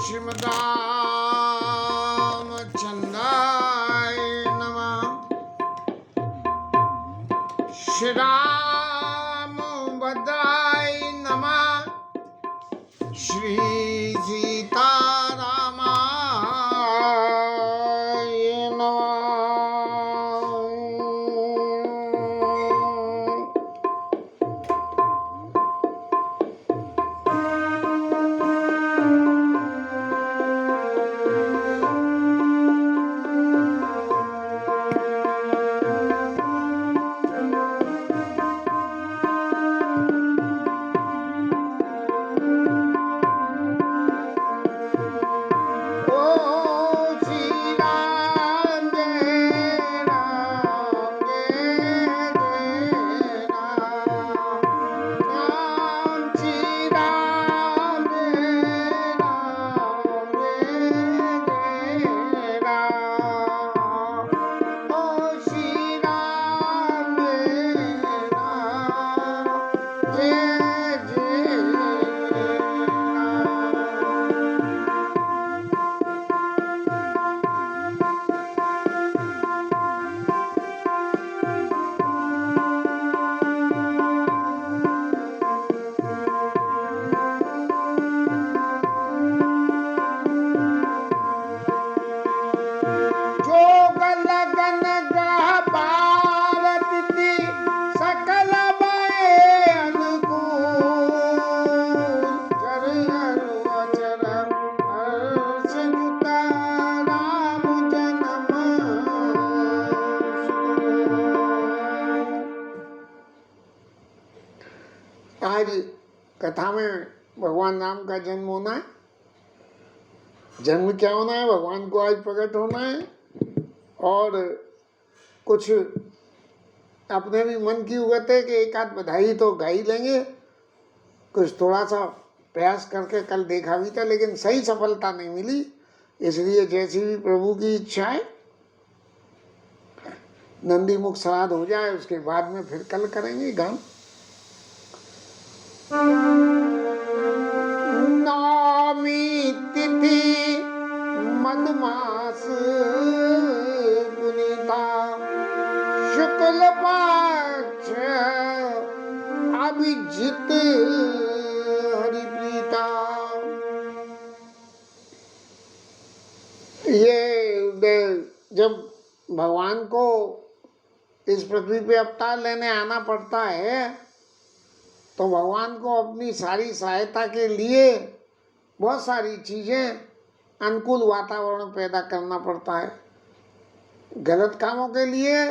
श्रीमद् रामचंद्राय नमः। श्री राम भद्राय नमः। श्री सीतारामाय नमः। आज कथा में भगवान राम का जन्म होना है। जन्म क्या होना है? भगवान को आज प्रकट होना है। और कुछ अपने भी मन की उगत है कि एक आध बधाई तो गा ही लेंगे। कुछ थोड़ा सा प्रयास करके कल देखा भी था, लेकिन सही सफलता नहीं मिली। इसलिए जैसी भी प्रभु की इच्छा है, नंदी मुख श्राद्ध हो जाए उसके बाद में फिर कल करेंगे गान। नवमी तिथि मधुमास पुनीता शुक्ल पक्ष अभिजित हरिप्रीता। ये जब भगवान को इस पृथ्वी पे अवतार लेने आना पड़ता है तो भगवान को अपनी सारी सहायता के लिए बहुत सारी चीज़ें, अनुकूल वातावरण पैदा करना पड़ता है। गलत कामों के लिए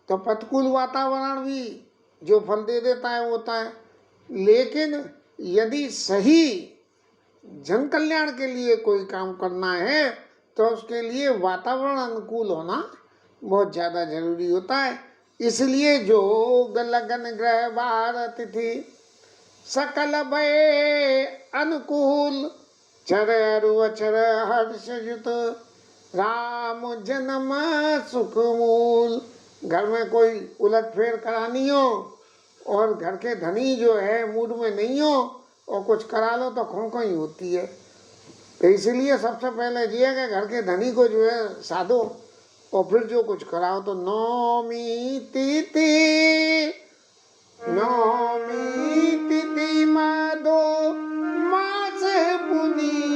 तो प्रतिकूल वातावरण भी जो फल दे देता है वो होता है, लेकिन यदि सही जन कल्याण के लिए कोई काम करना है तो उसके लिए वातावरण अनुकूल होना बहुत ज़्यादा जरूरी होता है। इसलिए जो लगन ग्रह बार तिथि सकल भय अनुकूल चर अरुअचर हर्षयुत राम जन्म सुख मूल। घर में कोई उलट फेर करानी हो और घर के धनी जो है मूड में नहीं हो और कुछ करा लो तो खोखो ही होती है। तो इसलिए सबसे पहले ये है कि घर के धनी को जो है साधो और फिर जो कुछ कराओ। तो नौमी तिथि मधो मास पुनीता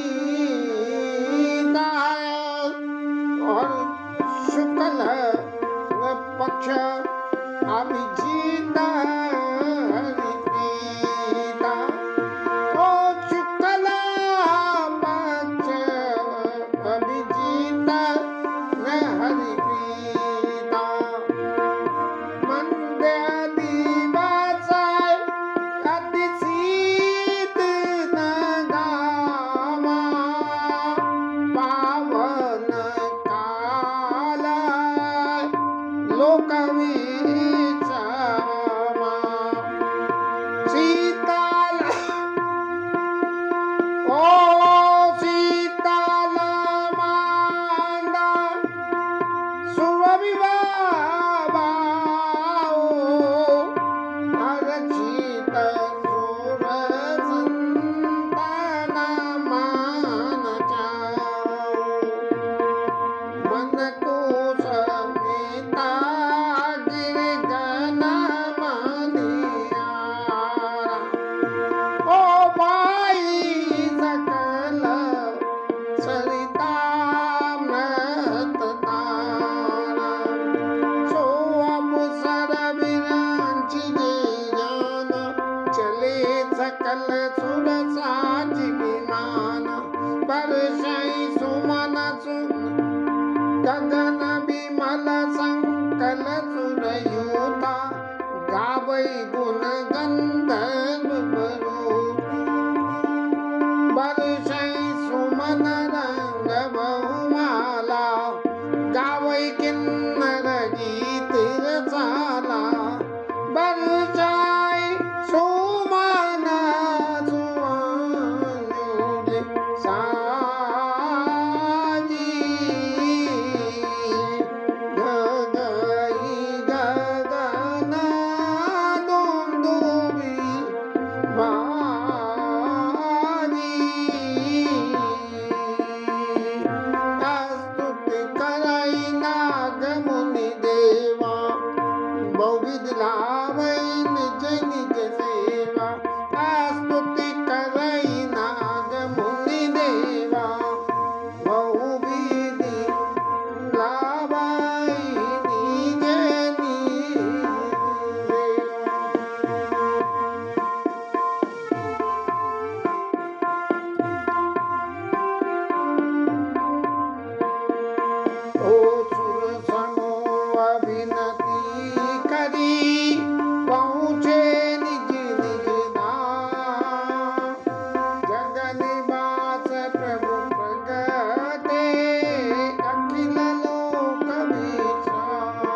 और शुक्ल पक्ष अभिजीत हरिप्रीता। ओ शुक्ल पक्ष अभिजीत हरिप्रीता। मंद दिवस अति सकल सुर साची विमान बरसई सुमन गगन विमल संकल सुरयूता गावई गुण गंधर्व बरसई सुमन रंग बहुमाला गावई किन्नर गीत रसाला बरसाई सुमन सुआंजुज साजी गगई गगन दुंदुबी स्तुति करई नाग मुनि देवा बहुविध लावई निज निज सेवा स्तुति करई नाग मुनि देवा बहुविध लावई निज निज ओ सुर समूह अभिनति करी पहुँचे निज निज धाम जग निवास प्रभु प्रगटे अखिल लोक विश्राम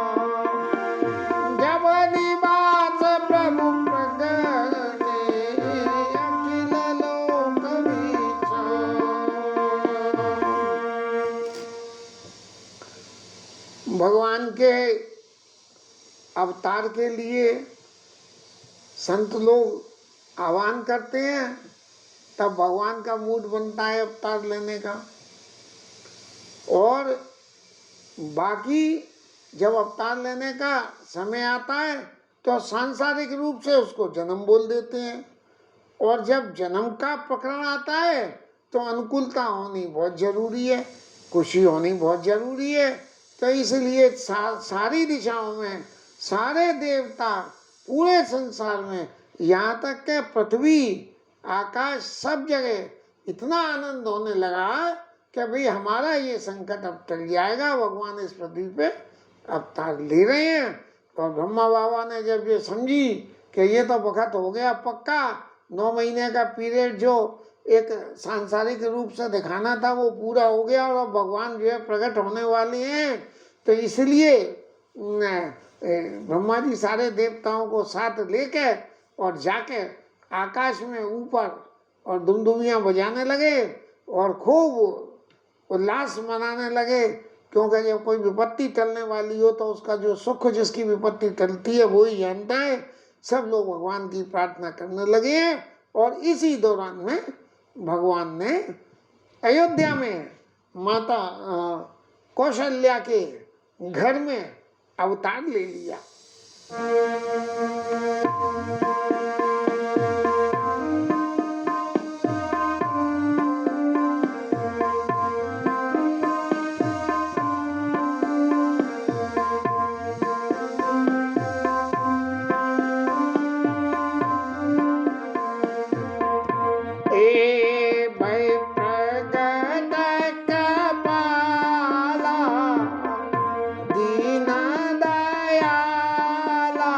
जब निवास प्रभु प्रगटे अखिल लोक विश्राम। भगवान के अवतार के लिए संत लोग आह्वान करते हैं, तब भगवान का मूड बनता है अवतार लेने का। और बाकी जब अवतार लेने का समय आता है तो सांसारिक रूप से उसको जन्म बोल देते हैं। और जब जन्म का प्रकरण आता है तो अनुकूलता होनी बहुत जरूरी है, खुशी होनी बहुत जरूरी है। तो इसलिए सारी दिशाओं में सारे देवता पूरे संसार में, यहाँ तक के पृथ्वी आकाश सब जगह इतना आनंद होने लगा कि भाई हमारा ये संकट अब टल जाएगा, भगवान इस पृथ्वी पे अवतार ले रहे हैं। और ब्रह्मा बाबा ने जब ये समझी कि ये तो वक्त हो गया पक्का, 9 महीने का पीरियड जो एक सांसारिक रूप से दिखाना था वो पूरा हो गया और अब भगवान जो है प्रकट होने वाले हैं, तो इसलिए ब्रह्मा जी सारे देवताओं को साथ लेके और जाके आकाश में ऊपर और दुमदुमियाँ बजाने लगे और खूब उल्लास मनाने लगे। क्योंकि जब कोई विपत्ति टलने वाली हो तो उसका जो सुख जिसकी विपत्ति टलती है वो ही जानता है। सब लोग भगवान की प्रार्थना करने लगे और इसी दौरान में भगवान ने अयोध्या में माता कौशल्या के घर में अवतार ले लिया। दीन दयाला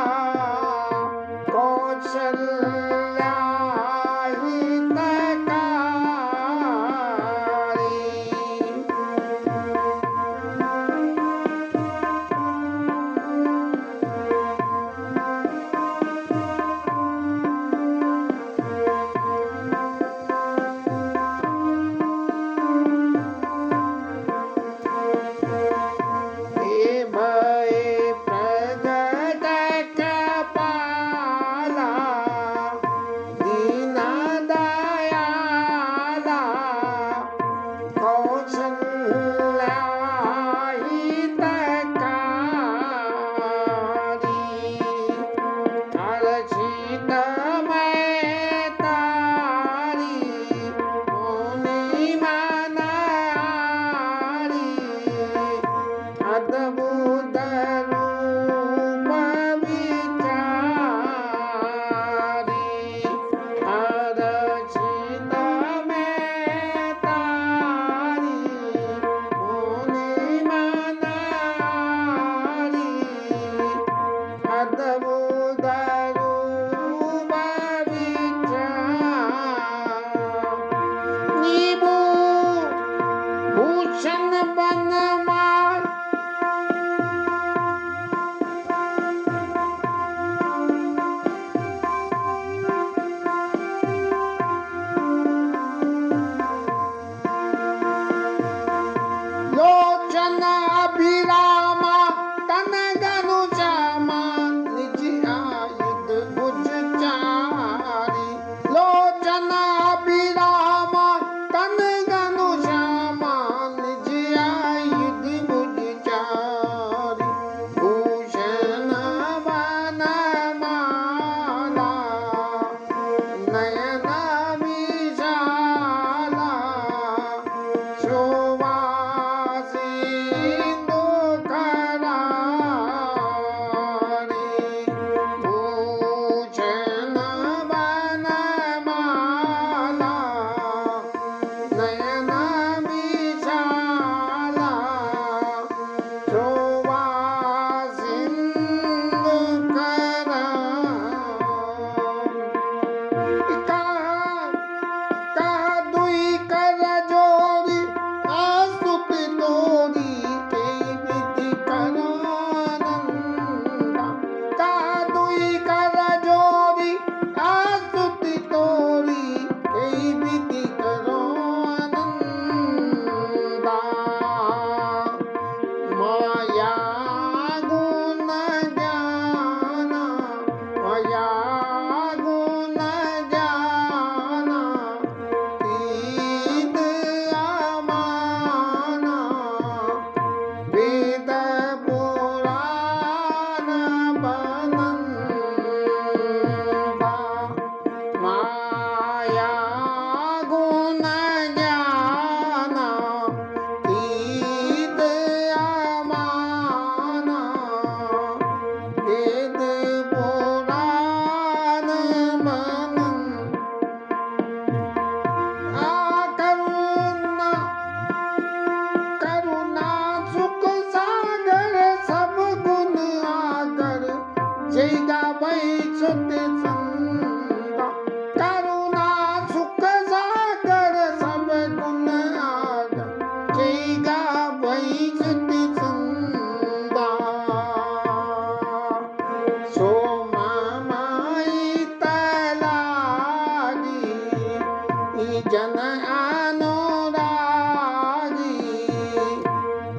जन अनुरागी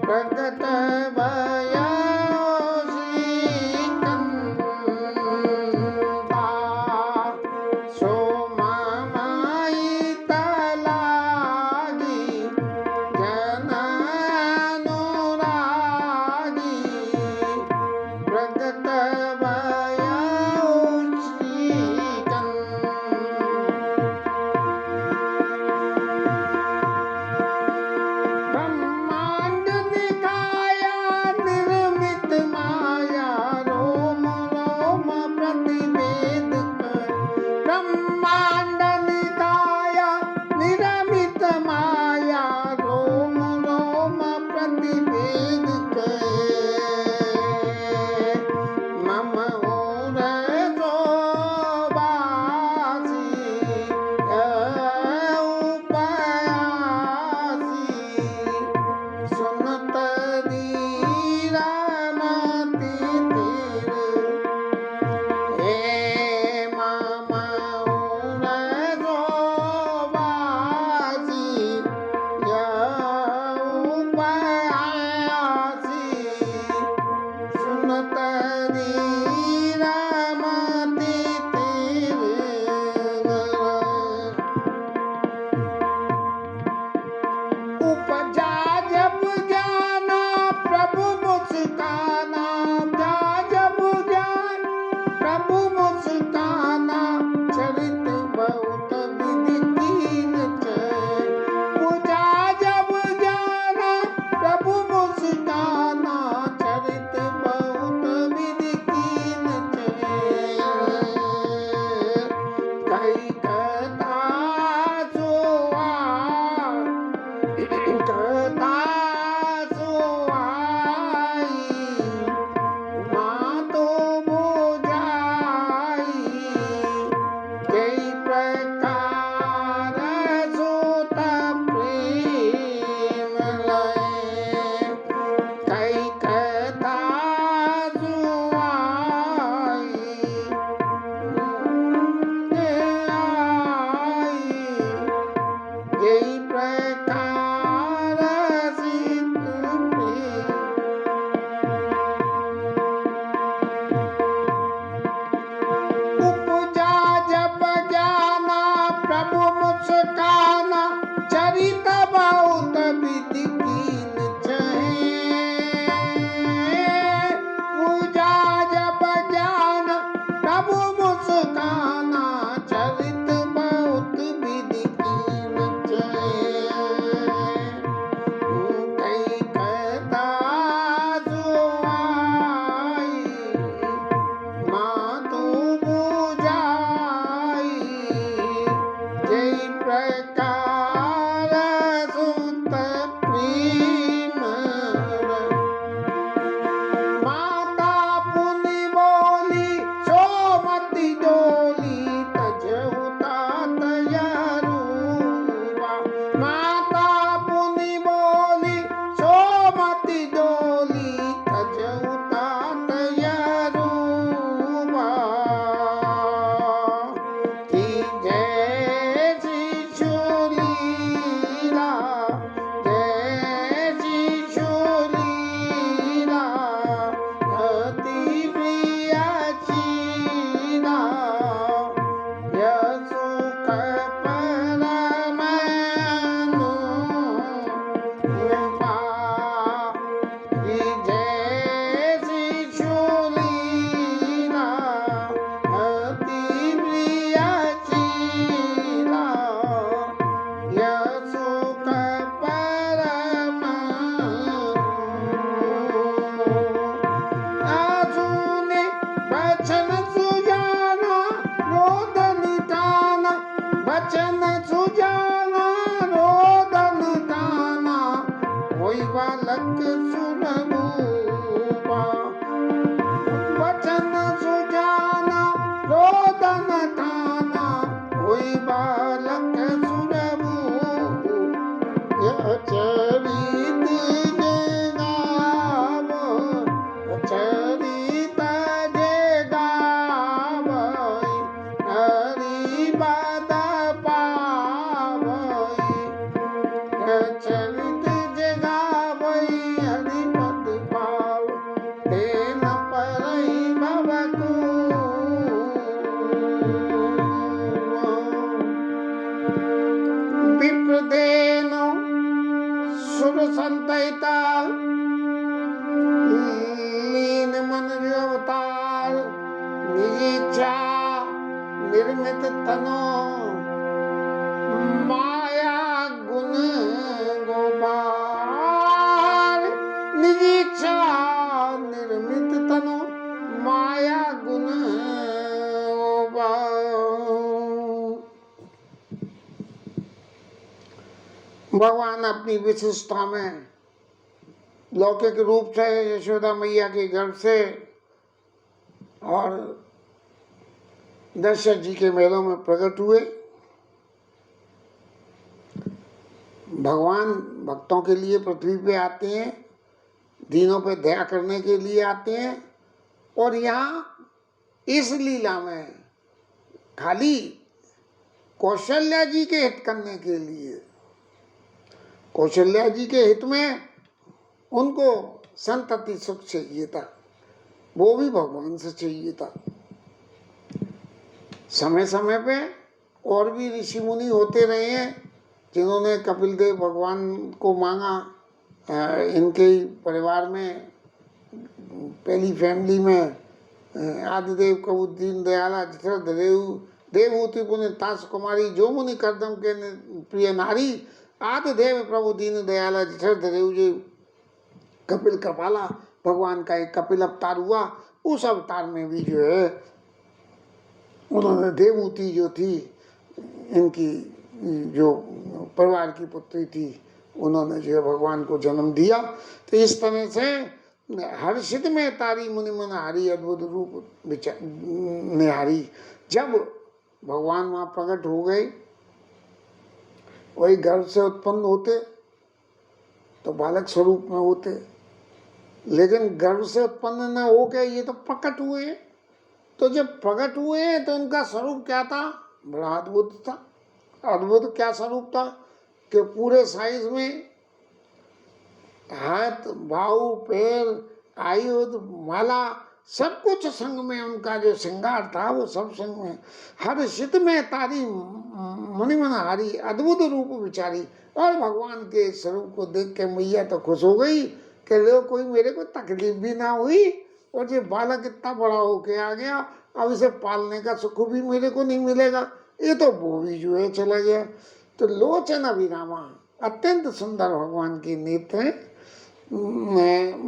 प्रगट भयो श्रीकंठा सो ममाई तलागी जन अनुरागी प्रगट भयो श्रीकंठा ब्रह्मांड दिखाया निर्मित माया रोम रोम प्रतिवेद कर ब्रह्मांड दिखाया निर्मित माया रोम रोम प्रतिवेद कर मम ओर शोभासी उपयासी सुनत दीरामती तीर हे मम ओर शोभासी उपयासी सुनत दीरामती तीर उपजा जब जाना प्रभु मुस्काना उपजा जब जान प्रभु मुस्काना चरित बहुत विधि कीन पूजा जब जाना प्रभु मुस्काना चरित बहुत विधि कीन कई कथा सुआ कथा सुआई माँ तो बुझाई कई प्रकार सुत प्रेम लय कई कथा सुआई यही प्रकार सिद्ध प्रेम उपजा जब ज्ञाना प्रभु मुस्काना चरित बहुत विधि कीन पूजा जब ज्ञान प्रभु मुस्काना चरित बहुत विधि कीन कई कथा सुआई माँ तो बुझाई जय प्रकार सुत प्रेम माता पुनि बोली सोमति डोली तजहु तात रूपा माता पुनि बोली सोमति डोली तजहु तात रूपा की जय शिशु लीला अति प्रिय चीला सुख परमानु जय शिशु लीला अति प्रिय चीला सुख आजुने बचन सुजाना रोदन ताना बचन सुजाना रोदन ताना कोई बालक सुनबूबा बचन सुजाना रोदन ताना कोई बालक सुनबू चरित जे गावो चरित जे गावो हरि पद पावो धेनु सुर संतहिता लीन मन जो अवतार निज इच्छा निर्मित तनो माया गुण गोपाल निज इच्छा निर्मित तनो माया गुण गोपाल। भगवान अपनी विशिष्टता में लौकिक रूप से यशोदा मैया के गर्भ से और दशरथ जी के महलों में प्रकट हुए। भगवान भक्तों के लिए पृथ्वी पे आते हैं, दीनों पे दया करने के लिए आते हैं, और यहाँ इस लीला में खाली कौशल्या जी के हित करने के लिए, कौशल्या जी के हित में उनको संतति सुख चाहिए था, वो भी भगवान से चाहिए था। समय समय पे और भी ऋषि मुनि होते रहे हैं जिन्होंने कपिल देव भगवान को मांगा। इनके ही परिवार में पहली फैमिली में आदिदेव कबू दीन दयाला दशरथ देवहूति पुण्य ताश कुमारी जो मुनि करदम के प्रिय नारी आदिदेव प्रभु दीन दयाला दशरथ देव जी कपिल कपाला भगवान का एक कपिल अवतार हुआ। उस अवतार में भी जो है उन्होंने देवहूति जो थी, इनकी जो परिवार की पुत्री थी, उन्होंने जो है भगवान को जन्म दिया। तो इस तरह से हर्षित में तारी मुनि मन हारी अद्भुत रूप निहारी। जब भगवान वहाँ प्रकट हो गए, वही गर्भ से उत्पन्न होते तो बालक स्वरूप में होते, लेकिन गर्भ से उत्पन्न न हो के ये तो प्रकट हुए। तो जब प्रकट हुए तो उनका स्वरूप क्या था? बड़ा अद्भुत था। अद्भुत क्या स्वरूप था कि पूरे साइज में हाथ, बाहु, पैर, आयुध, माला सब कुछ संग में, उनका जो श्रृंगार था वो सब संग में। हर्षित में तारी मुनिमन हारी अद्भुत रूप विचारी। और भगवान के स्वरूप को देख के मैया तो खुश हो गई कि लो कोई मेरे को तकलीफ भी ना हुई, और ये बालक इतना बड़ा होके आ गया, अब इसे पालने का सुख भी मेरे को नहीं मिलेगा, ये तो वो भी जो है चला गया। तो लोचन अभिरामा, अत्यंत सुंदर भगवान की नेत्र हैं।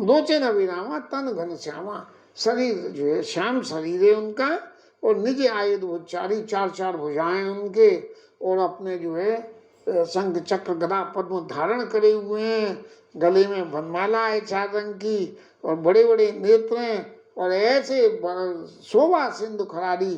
लोचन अभिरामा तन घन श्यामा, शरीर जो है श्याम शरीर है उनका, और निज आयुध भुजारी, चार चार भुजाएं उनके, और अपने जो है शंख चक्र गदा पद्म धारण करे हुए हैं। गले में वनमाला है 4 रंग की, और बड़े बड़े नेत्र हैं, और ऐसे शोभा सिंधु खरारी,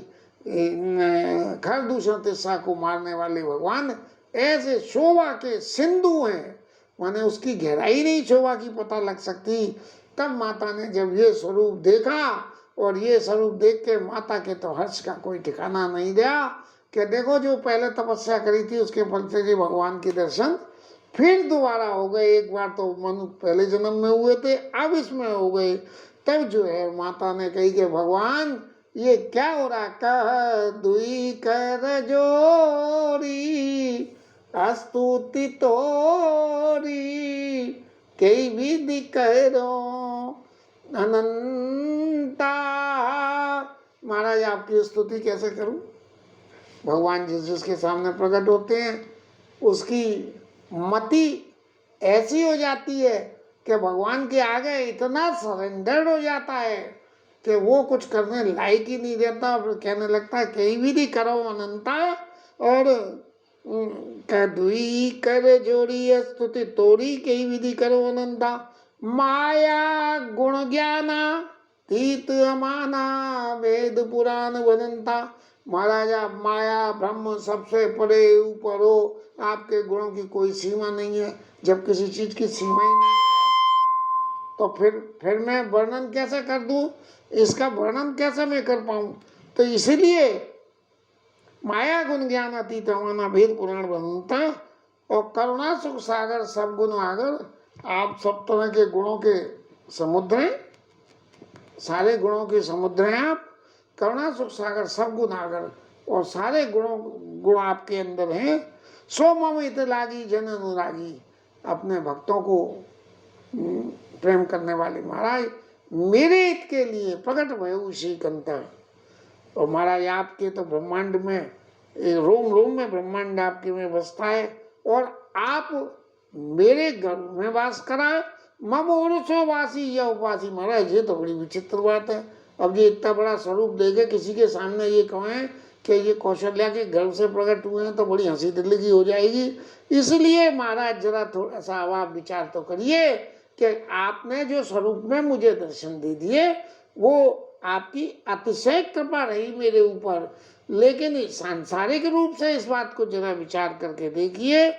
खर दूषण तिस्सा को मारने वाले भगवान ऐसे शोभा के सिंधु हैं, माने उसकी गहराई नहीं शोभा की पता लग सकती। तब माता ने जब ये स्वरूप देखा, और ये स्वरूप देख के माता के तो हर्ष का कोई ठिकाना नहीं दिया कि देखो जो पहले तपस्या करी थी उसके फल से जी भगवान के दर्शन फिर दोबारा हो गए। एक बार तो मनु पहले जन्म में हुए थे, अब इसमें हो गए। तब जो है माता ने कही कि भगवान ये क्या हो रहा? कह दुई कर जोरी स्तुति तोरी कई विधि करो अनंता। महाराज आपकी स्तुति कैसे करूं? भगवान जिसके सामने प्रकट होते हैं उसकी मति ऐसी हो जाती है कि भगवान के आगे इतना सरेंडर्ड हो जाता है कि वो कुछ करने लायक ही नहीं रहता, फिर कहने लगता है कहीं भी नहीं करो अनंता। और दुई कर जोड़ी स्तुति तोरी कहीं विधि करो अनंता। माया गुण ज्ञाना तीत अमाना वेद पुराण वदंता। महाराज आप माया ब्रह्म सबसे परे ऊपर हो, आपके गुणों की कोई सीमा नहीं है। जब किसी चीज की सीमा ही नहीं है तो फिर मैं वर्णन कैसे कर दूं? इसका वर्णन कैसे मैं कर पाऊं? तो इसीलिए माया गुण ज्ञान अतीत अमाना वेद पुराण वदंता, और करुणा सुख सागर सब गुण आगर। आप सब तरह के गुणों के समुद्र हैं, सारे गुणों के समुद्र हैं आप। करुणा सुख सागर सब गुण आगर, और सारे गुण आपके अंदर हैं। सो मम हित लागी जन अनुरागी। अपने भक्तों को प्रेम करने वाले महाराज मेरे हित के लिए प्रकट भयउ श्रीकंठ। और महाराज आपके तो ब्रह्मांड में रोम रोम में ब्रह्मांड आपके में बसता है और आप मेरे घर में वास कराए। मम ओरसो वासी या उपासी। महाराज ये तो बड़ी विचित्र बात है। अब ये इतना बड़ा स्वरूप देके किसी के सामने ये कहें कि ये कौशल्या के घर से प्रकट हुए हैं तो बड़ी हंसी दिल्ली की हो जाएगी। इसलिए महाराज जरा थोड़ा सा आप विचार तो करिए कि आपने जो स्वरूप में मुझे दर्शन दे दिए वो आपकी अतिशय कृपा रही मेरे ऊपर, लेकिन सांसारिक रूप से इस बात को जरा विचार करके देखिए।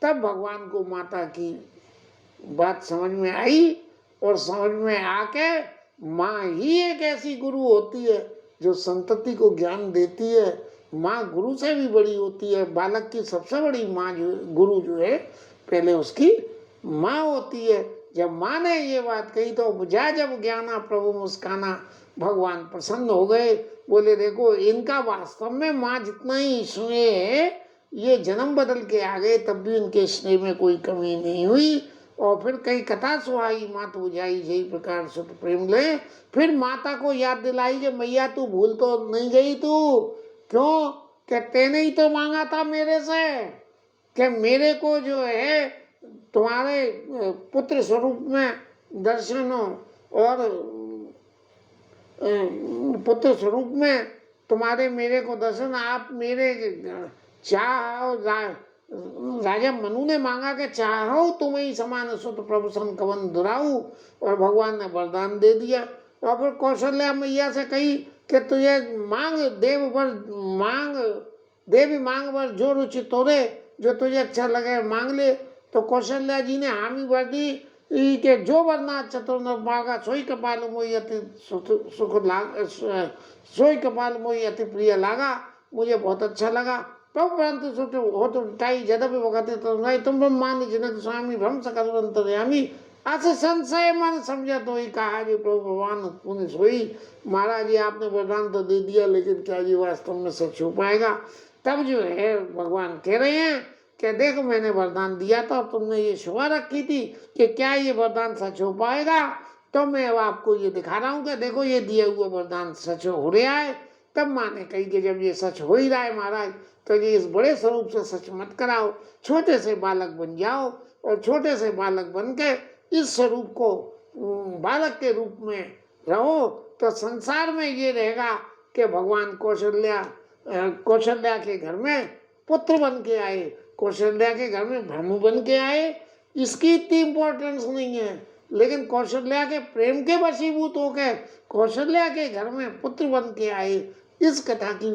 तब भगवान को माता की बात समझ में आई और समझ में आके माँ ही एक ऐसी गुरु होती है जो संतति को ज्ञान देती है। माँ गुरु से भी बड़ी होती है। बालक की सबसे बड़ी माँ जो गुरु जो है पहले उसकी माँ होती है। जब माँ ने ये बात कही तो बुझा जब ज्ञाना प्रभु मुस्काना। भगवान प्रसन्न हो गए, बोले देखो इनका वास्तव में माँ जितना ही स्नेह है, ये जन्म बदल के आ गए तब भी उनके स्नेह में कोई कमी नहीं हुई। और फिर कई कथा सुहाई मात बुझाई जय प्रकार सुत प्रेम ले। फिर माता को याद दिलाई कि मैया तू भूल तो नहीं गई, तू क्यों कि तेने ही तो मांगा था मेरे से कि मेरे को जो है तुम्हारे पुत्र स्वरूप में दर्शन और पुत्र स्वरूप में तुम्हारे मेरे को दर्शन। आप मेरे चाह राजा मनु ने मांगा कि चाहो तुम्हें ही समान सुत प्रभु सन कवन दुराऊ। और भगवान ने वरदान दे दिया। और फिर कौशल्या मैया से कही कि तुझे मांग देव वर मांग, देवी मांग वर जो रुचि तोरे, जो तुझे अच्छा लगे मांग ले। तो कौशल्या जी ने हामी भर दी कि जो वरना चतुर मांगा सोई कपाल मोई अति सुख लाग, सोई कपाल मोई अति प्रिय लागा। मुझे बहुत अच्छा लगा। परंतु सोचो हो तो टाई जदपि वगते तो नहीं तुम ब्रह्मांड जनक स्वामी भ्रम सकल अंतर्यामी। ऐसे संशय मन समझा तो ही कहा जी प्रभु भगवान पुण्य सोई। महाराज जी आपने वरदान तो दे दिया लेकिन क्या ये वास्तव में सच हो पाएगा। तब जो है भगवान कह रहे हैं कि देखो मैंने वरदान दिया था और तुमने ये शुभा रखी थी कि क्या ये वरदान सच हो पाएगा। तो मैं अब आपको ये दिखा रहा हूँ कि देखो ये दिया हुआ वरदान सच हो रहा है। तब माँ ने कही कि जब ये सच हो ही रहा है महाराज तो ये इस बड़े स्वरूप से सच मत कराओ, छोटे से बालक बन जाओ और छोटे से बालक बन के इस स्वरूप को बालक के रूप में रहो। तो संसार में ये रहेगा कि भगवान कौशल्या के घर में पुत्र बन के आए, कौशल्या के घर में ब्रह्म बन के आए। इसकी इतनी इम्पोर्टेंस नहीं है, लेकिन कौशल्या के प्रेम के वशीभूत होकर कौशल्या के घर में पुत्र बन के आए। इस कथा की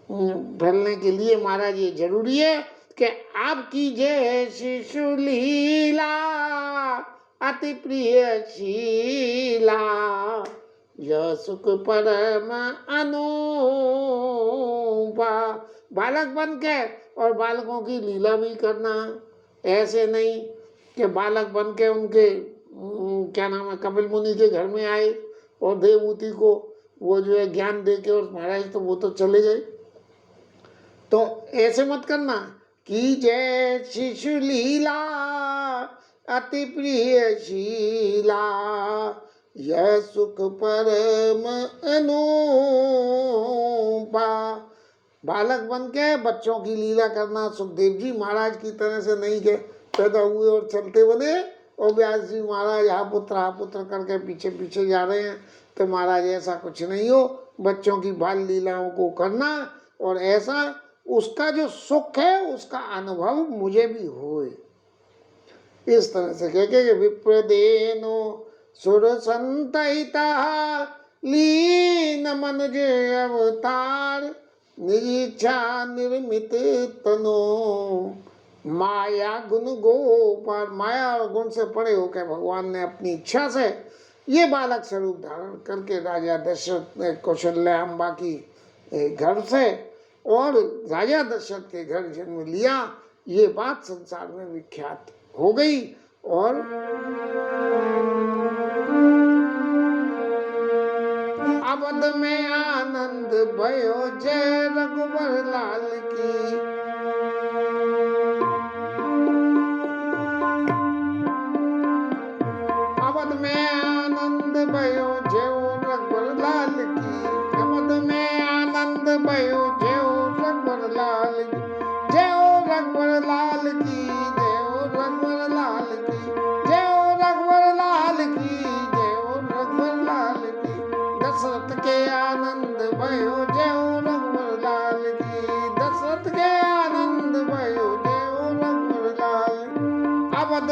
फैलने के लिए महाराज ये जरूरी है कि आप कीजिए शिशु लीला अति प्रिय शीला। यह सुख परम अनुपा। बालक बन के और बालकों की लीला भी करना। ऐसे नहीं कि बालक बन के उनके क्या नाम है कपिल मुनि के घर में आए और देवहूति को वो जो है ज्ञान दे के और महाराज तो वो तो चले गए। तो ऐसे मत करना कि जय शिशु लीला अति प्रिय शीला। यह सुख परम अनुपा। बालक बन के बच्चों की लीला करना। सुखदेव जी महाराज की तरह से नहीं के पैदा हुए और चलते बने और व्यास जी महाराज हा पुत्र करके पीछे पीछे जा रहे हैं। तो महाराज ऐसा कुछ नहीं हो। बच्चों की बाल लीलाओं को करना और ऐसा उसका जो सुख है उसका अनुभव मुझे भी होए। इस तरह से कह के विप्रदेनो सुर संतहिता लीन मनुज अवतार निज इच्छा निर्मित तनो माया गुण गोपाल। माया और गुण से पड़े होकर भगवान ने अपनी इच्छा से ये बालक स्वरूप धारण करके राजा दशरथ ने कौशल्या अम्बा की घर से और राजा दशरथ के घर जन्म लिया। ये बात संसार में विख्यात हो गई। और अवध में आनंद भयो जय रघुवर लाल की।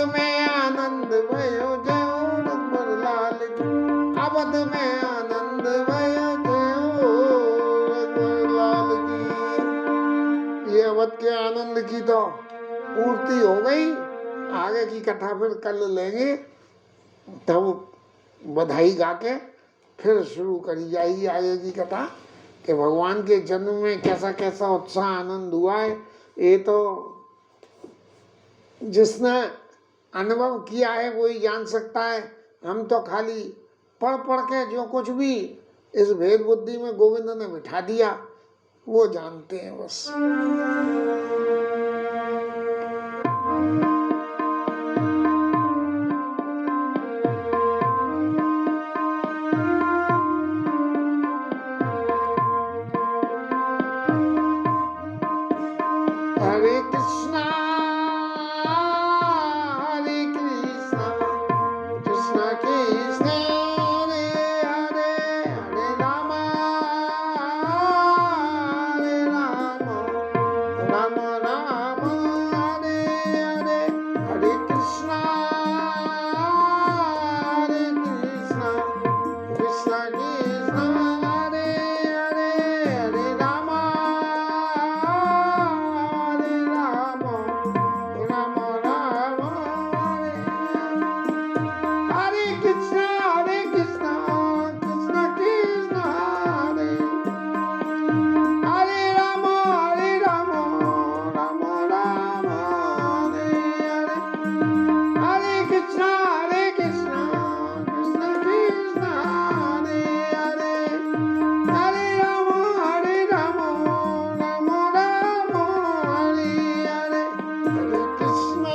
में आनंद भयो जयो रघुबर लाल की, अवध में आनंद भयो जयो रघुबर लाल की। ये अवध के आनंद की तो पूर्ति हो गई। आगे की कथा फिर कल लेंगे, तब बधाई गा के फिर शुरू करी जाएगी आगे की कथा कि भगवान के जन्म में कैसा कैसा उत्साह आनंद हुआ है। ये तो जिसने अनुभव किया है वो ही जान सकता है। हम तो खाली पढ़ पढ़ के जो कुछ भी इस भेद बुद्धि में गोविंद ने बिठा दिया वो जानते हैं बस। हरे कृष्णा कृष्णा कृष्ण हरे हरे, हरे राम राम राम हरे हरे, हरे कृष्णा कृष्णा कृष्णा हरे हरे, हरे राम राम राम हरे हरे, कृष्णा कृष्णा कृष्णा हरे, हरे राम राम राम हरे हरे, हरे कृष्णा कृष्णा कृष्णा हरे हरे, हरे राम राम राम हरे हरे, हरे कृष्णा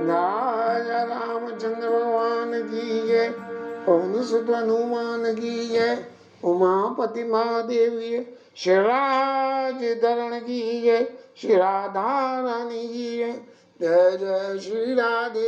राजा रामचंद्र भगवान की जय, पवन सुत हनुमान की जय, उमापति महादेवी शिवराज धरण की जय, श्री राधा रानी की जय, जय जय श्री राधे।